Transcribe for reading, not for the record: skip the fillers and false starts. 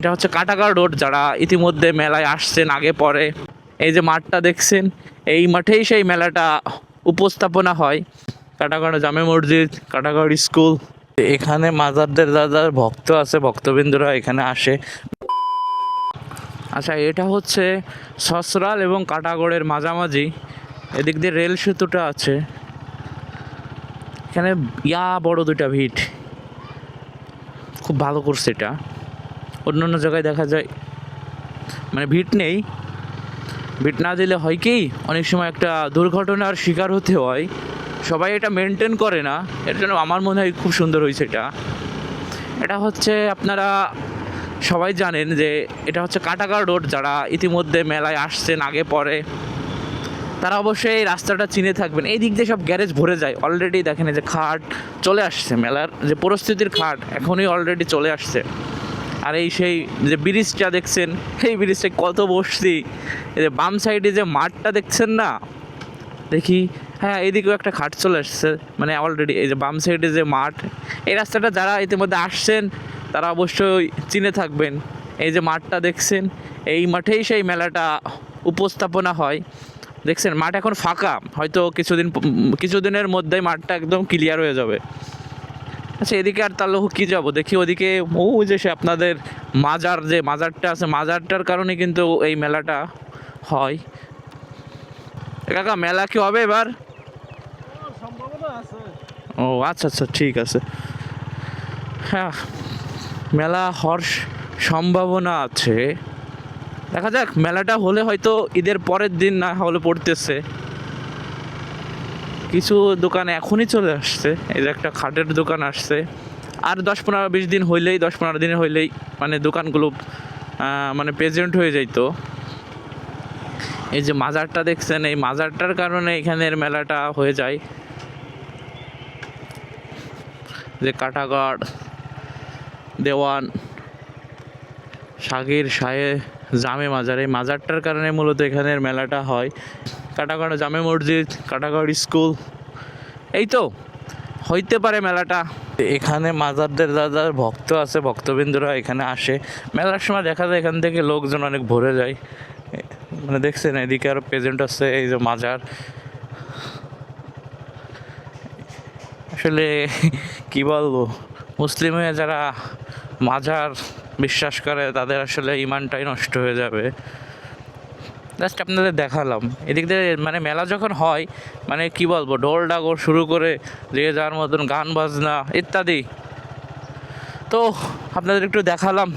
এটা হচ্ছে কাটাগড় রোড। যারা ইতিমধ্যে মেলায় আসছেন আগে পরে, এই যে মাঠটা দেখছেন, এই মাঠেই সেই মেলাটা উপস্থাপনা হয়। কাটাগড় জামে মসজিদ, কাটাগড় স্কুল, এখানে মাজারদের যারা ভক্ত আছে, ভক্তবৃন্দরা এখানে আসে। আচ্ছা, এটা হচ্ছে সসরাল এবং কাটাগড়ের মাঝামাঝি, এদিক দিয়ে রেল সেতুটা আছে। এখানে বড় দুইটা ভিট, খুব ভালো করছে এটা। অন্য অন্য জায়গায় দেখা যায় মানে ভিট নেই। ভিট না দিলে হয় কি, অনেক সময় একটা দুর্ঘটনার শিকার হতে হয়। সবাই এটা মেনটেন করে না, এর জন্য আমার মনে হয় খুব সুন্দর হয়েছে এটা। এটা হচ্ছে আপনারা সবাই জানেন যে এটা হচ্ছে কাটাগড় রোড। যারা ইতিমধ্যে মেলায় আসছেন আগে পরে, তারা অবশ্যই এই রাস্তাটা চিনে থাকবেন। এই দিক দিয়ে সব গ্যারেজ ভরে যায় অলরেডি। দেখেন এই যে খাট চলে আসছে, মেলার যে পরিস্থিতির খাট এখনই অলরেডি চলে আসছে। আর এই সেই যে ব্রিজটা দেখছেন, এই ব্রিজটা কত বসছি। এই যে বাম সাইডে যে মাঠটা দেখছেন না, দেখি হ্যাঁ এইদিকেও একটা খাট চলে আসছে, মানে অলরেডি এই যে বাম সাইডে যে মাঠ, এই রাস্তাটা যারা ইতিমধ্যে আসছেন তারা অবশ্যই চিনে থাকবেন। এই যে মাঠটা দেখছেন, এই মাঠেই সেই মেলাটা উপস্থাপনা হয়। দেখছেন মাঠ এখন ফাঁকা, হয়তো কিছুদিনের মধ্যেই মাঠটা একদম ক্লিয়ার হয়ে যাবে। আচ্ছা, এদিকে আর তাহলে কি যাব, দেখি ওদিকে ওই যে সে আপনাদের মাজার, যে মাজারটা আছে, মাজারটার কারণে কিন্তু এই মেলাটা হয়। কাকা, মেলা কি হবে এবার? ও আচ্ছা আচ্ছা, ঠিক আছে। হ্যাঁ, মেলা হওয়ার সম্ভাবনা আছে। দেখা যাক, মেলাটা হলে হয়তো ঈদের পরের দিন না হলে পড়তেছে। কিছু দোকান এখনই চলে আসছে, এই যে একটা খাটের দোকান আসছে। আর 10-15-20 দিন হইলেই, 10-15 দিন হইলেই মানে দোকানগুলো মানে প্রেজেন্ট হয়ে যাইতো। এই যে মাজারটা দেখছেন, এই মাজারটার কারণে এখানের মেলাটা হয়ে যায়। যে কাটাগড় দেওয়ান শাগির শাহে জামে মাজার, এই মাজারটার কারণে মূলত এখানের মেলাটা হয়। কাটাগড় জামে মসজিদ, কাটাগড় স্কুল, এই তো হইতে পারে মেলাটা। এখানে মাজারদের যারা ভক্ত আছে, ভক্তবৃন্দরা এখানে আসে। মেলার সময় দেখা যায় এখান থেকে লোকজন অনেক ভরে যায়। মানে দেখছেন এদিকে আরো প্রেজেন্ট আছে, এই যে মাজার। আসলে কি বলবো, মুসলিম হয়ে যারা মাজার বিশ্বাস করে তাদের আসলে ইমানটাই নষ্ট হয়ে যাবে। জাস্ট আপনাদের দেখালাম এদিক দিয়ে, মানে মেলা যখন হয়, মানে কি বলবো, ঢোল ডাগর শুরু করে যে যার মতন গান বাজনা ইত্যাদি। তো আপনাদের একটু দেখালাম।